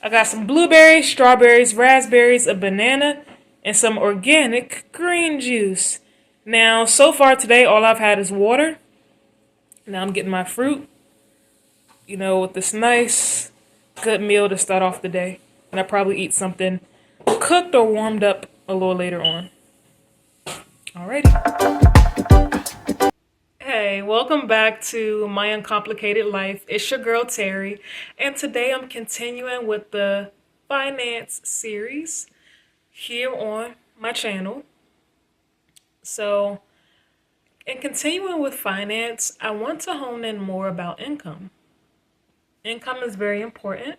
I got some blueberries, strawberries, raspberries, a banana, and some organic green juice. Now, so far today, all I've had is water. Now I'm getting my fruit, with this nice, good meal to start off the day. And I probably eat something cooked or warmed up a little later on. Alrighty. Hey, welcome back to My Uncomplicated Life. It's your girl Terry, and today I'm continuing with the finance series here on my channel. So, in continuing with finance, I want to hone in more about income. Income is very important.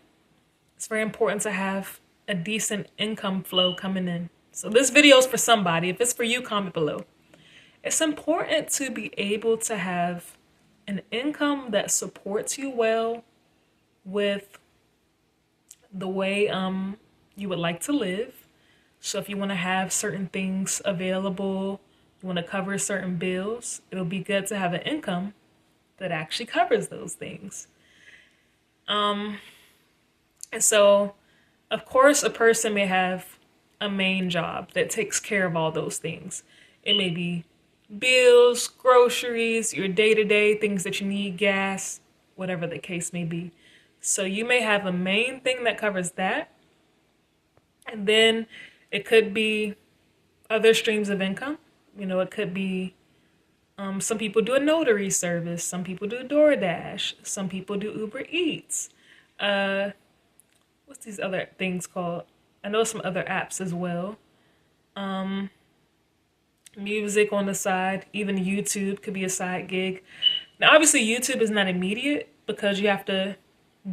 It's very important to have a decent income flow coming in. So, this video is for somebody. If it's for you, comment below. It's important to be able to have an income that supports you well with the way you would like to live. So if you want to have certain things available, you want to cover certain bills, it'll be good to have an income that actually covers those things. And so, of course, a person may have a main job that takes care of all those things. It may be bills, groceries, your day-to-day things that you need, gas, whatever the case may be. So you may have a main thing that covers that. And then it could be other streams of income. It could be some people do a notary service, some people do DoorDash, some people do Uber Eats. What's these other things called? I know some other apps as well. Music on the side, even YouTube could be a side gig. Now, obviously, YouTube is not immediate because you have to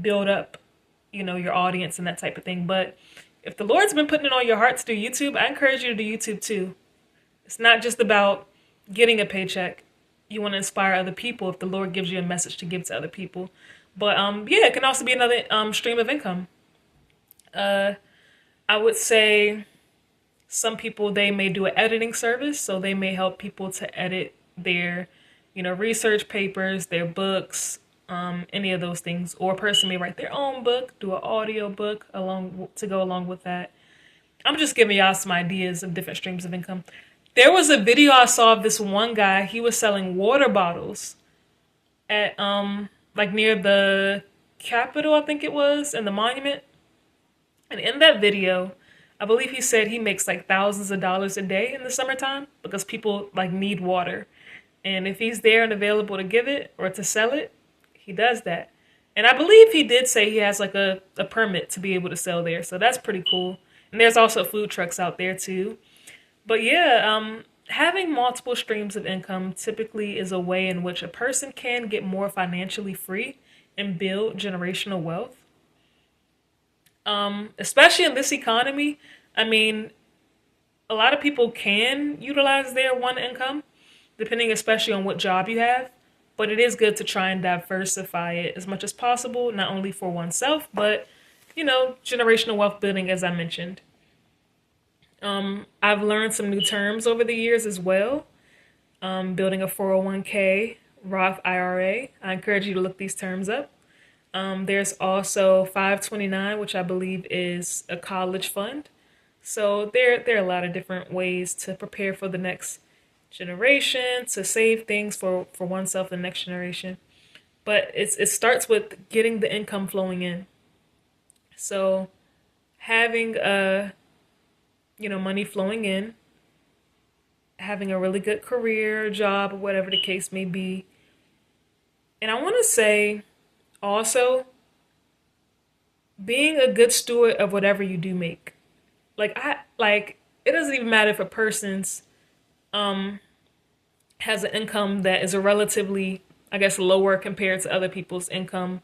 build up, your audience and that type of thing. But if the Lord's been putting it on your heart to do YouTube, I encourage you to do YouTube too. It's not just about getting a paycheck. You want to inspire other people if the Lord gives you a message to give to other people. But it can also be another stream of income. I would say some people, they may do an editing service, so they may help people to edit their, research papers, their books, any of those things. Or a person may write their own book, do an audio book to go along with that. I'm just giving y'all some ideas of different streams of income. There was a video I saw of this one guy. He was selling water bottles at near the Capitol, I think it was, and the Monument. And in that video, I believe he said he makes like thousands of dollars a day in the summertime because people need water. And if he's there and available to give it or to sell it, he does that. And I believe he did say he has like a permit to be able to sell there. So that's pretty cool. And there's also food trucks out there too. But having multiple streams of income typically is a way in which a person can get more financially free and build generational wealth. Especially in this economy, a lot of people can utilize their one income, depending especially on what job you have. But it is good to try and diversify it as much as possible, not only for oneself, but, generational wealth building, as I mentioned. I've learned some new terms over the years as well. Building a 401k, Roth IRA. I encourage you to look these terms up. There's also 529, which I believe is a college fund. So there are a lot of different ways to prepare for the next generation, to save things for oneself and the next generation. But it starts with getting the income flowing in. So having money flowing in, having a really good career, job, whatever the case may be. And I want to say also, being a good steward of whatever you do make. It doesn't even matter if a person's has an income that is a relatively, I guess, lower compared to other people's income.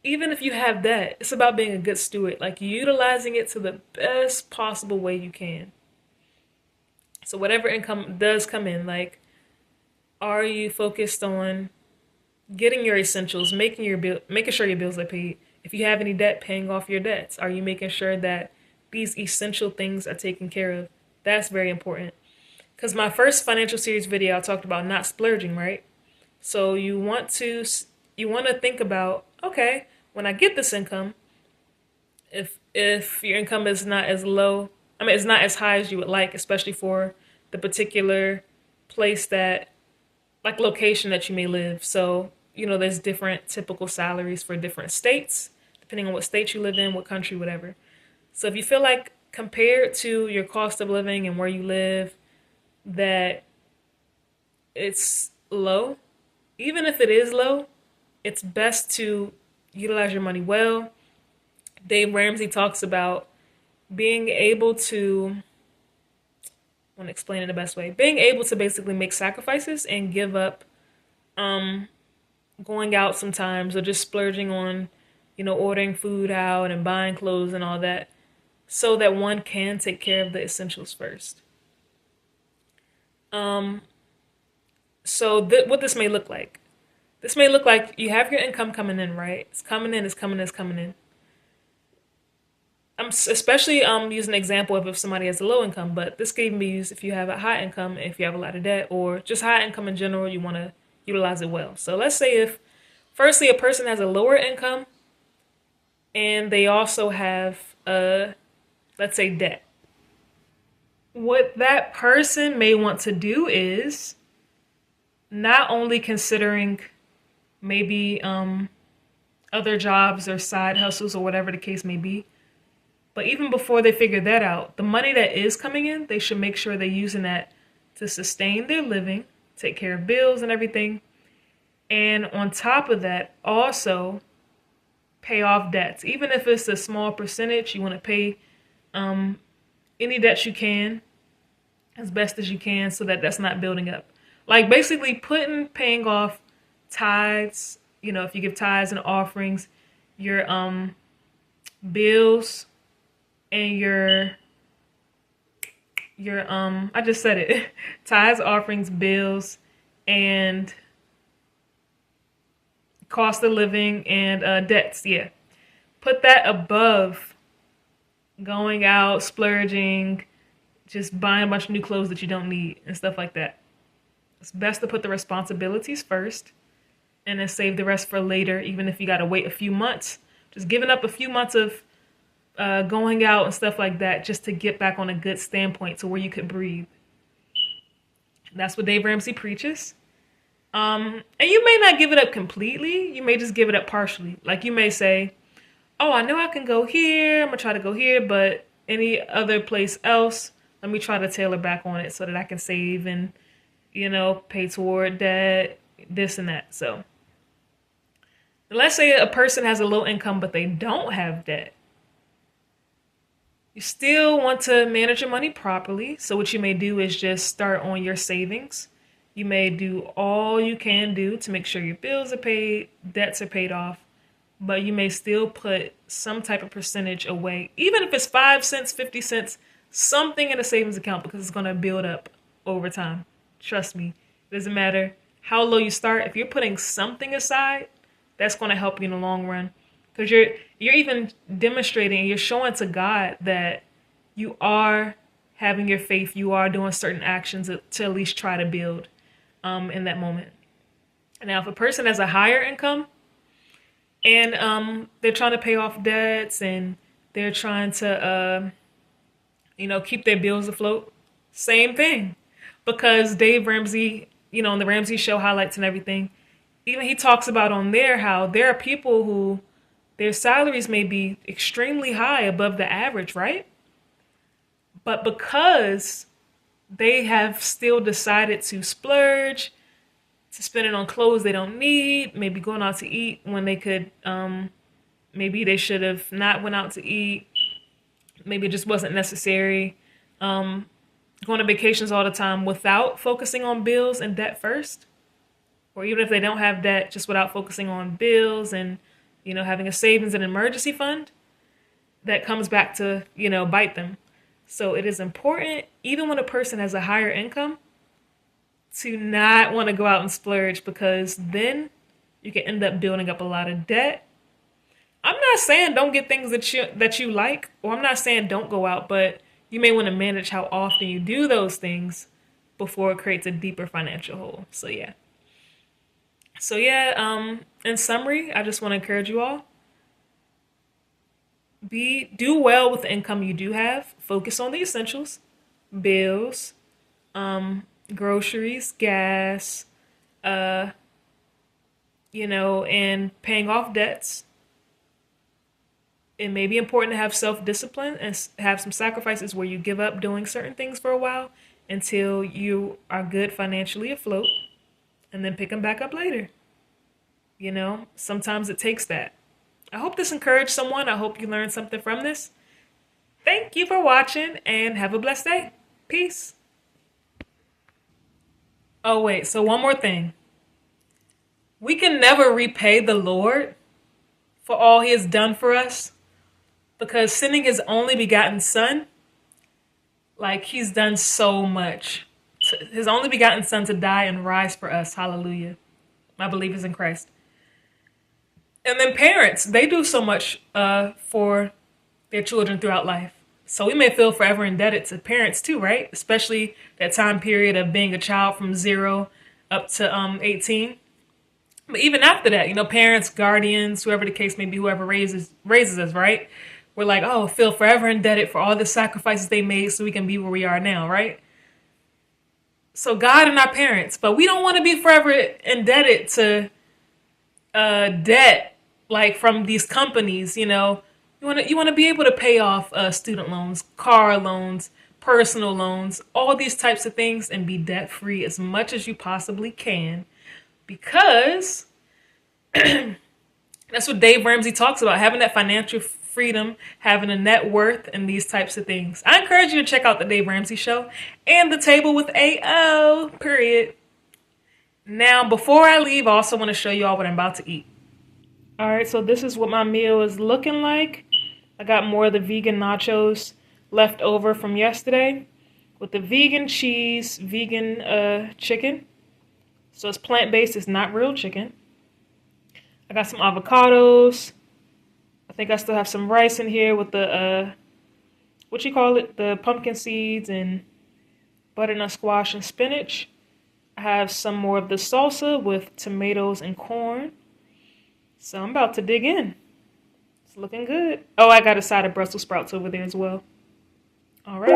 Even if you have that, it's about being a good steward, utilizing it to the best possible way you can. So whatever income does come in, are you focused on getting your essentials, making sure your bills are paid? If you have any debt, paying off your debts. Are you making sure that these essential things are taken care of? That's very important. Because my first financial series video, I talked about not splurging, right? So you want to think about, okay, when I get this income, If your income is not as low, I mean, it's not as high as you would like, especially for the particular place that, like, location that you may live. So, there's different typical salaries for different states, depending on what state you live in, what country, whatever. So if you feel like compared to your cost of living and where you live, that it's low, even if it is low, it's best to utilize your money well. Dave Ramsey talks about being able to, I want to explain it the best way, being able to basically make sacrifices and give up going out sometimes or just splurging on, ordering food out and buying clothes and all that so that one can take care of the essentials first. What this may look like. This may look like you have your income coming in, right? It's coming in, it's coming in, it's coming in. I'm especially using an example of if somebody has a low income, but this can even be used if you have a high income, if you have a lot of debt, or just high income in general, you want to utilize it well. So let's say if, firstly, a person has a lower income and they also have, let's say, debt. What that person may want to do is not only considering maybe other jobs or side hustles or whatever the case may be, but even before they figure that out, the money that is coming in, they should make sure they're using that to sustain their living, take care of bills and everything. And on top of that, also pay off debts. Even if it's a small percentage, you want to pay any debts you can as best as you can so that that's not building up. Like basically paying off tithes, if you give tithes and offerings, your bills and your I just said it. Tithes, offerings, bills, and cost of living and debts. Yeah. Put that above going out, splurging, just buying a bunch of new clothes that you don't need and stuff like that. It's best to put the responsibilities first and then save the rest for later, even if you got to wait a few months. Just giving up a few months of going out and stuff like that just to get back on a good standpoint to where you could breathe. That's what Dave Ramsey preaches. And you may not give it up completely. You may just give it up partially. Like you may say, oh, I know I can go here. I'm going to try to go here, but any other place else, let me try to tailor back on it so that I can save and, pay toward that, this and that. So let's say a person has a low income, but they don't have debt. You still want to manage your money properly. So what you may do is just start on your savings. You may do all you can do to make sure your bills are paid, debts are paid off, but you may still put some type of percentage away, even if it's 5 cents, 50 cents, something in a savings account because it's going to build up over time. Trust me, it doesn't matter how low you start. If you're putting something aside, that's going to help you in the long run because you're even demonstrating, you're showing to God that you are having your faith, you are doing certain actions to at least try to build in that moment. Now, if a person has a higher income and they're trying to pay off debts and they're trying to, keep their bills afloat, same thing. Because Dave Ramsey, on the Ramsey Show highlights and everything, even he talks about on there how there are people who their salaries may be extremely high above the average, right? But because they have still decided to splurge, to spend it on clothes they don't need, maybe going out to eat when they could, maybe they should have not went out to eat, maybe it just wasn't necessary, going to vacations all the time without focusing on bills and debt first, or even if they don't have debt, just without focusing on bills and, having a savings and emergency fund, that comes back to, bite them. So it is important, even when a person has a higher income, to not want to go out and splurge because then you can end up building up a lot of debt. I'm not saying don't get things that you like, or I'm not saying don't go out, but you may want to manage how often you do those things before it creates a deeper financial hole. So yeah. In summary, I just want to encourage you all. Do well with the income you do have. Focus on the essentials, bills, groceries, gas, uh, and paying off debts. It may be important to have self-discipline and have some sacrifices where you give up doing certain things for a while until you are good financially afloat, and then pick them back up later. Sometimes it takes that. I hope this encouraged someone. I hope you learned something from this. Thank you for watching and have a blessed day. Peace. Oh, wait. So, one more thing. We can never repay the Lord for all he has done for us because sending his only begotten son, like he's done so much. His only begotten son to die and rise for us. Hallelujah. My belief is in Christ. And then parents, they do so much for their children throughout life. So we may feel forever indebted to parents too, right? Especially that time period of being a child from 0 up to 18. But even after that, parents, guardians, whoever the case may be, whoever raises us, right? We're like, oh, feel forever indebted for all the sacrifices they made so we can be where we are now, right? So God and our parents, but we don't want to be forever indebted to debt, like from these companies. You want to be able to pay off student loans, car loans, personal loans, all these types of things, and be debt free as much as you possibly can, because that's what Dave Ramsey talks about, having that financial freedom, having a net worth, and these types of things. I encourage you to check out the Dave Ramsey Show and The Table with AO, period. Now, before I leave, I also want to show you all what I'm about to eat. All right, so this is what my meal is looking like. I got more of the vegan nachos left over from yesterday with the vegan cheese, vegan chicken. So it's plant-based, it's not real chicken. I got some avocados. I think I still have some rice in here with the, the pumpkin seeds and butternut squash and spinach. I have some more of the salsa with tomatoes and corn. So I'm about to dig in. It's looking good. Oh, I got a side of Brussels sprouts over there as well. All right.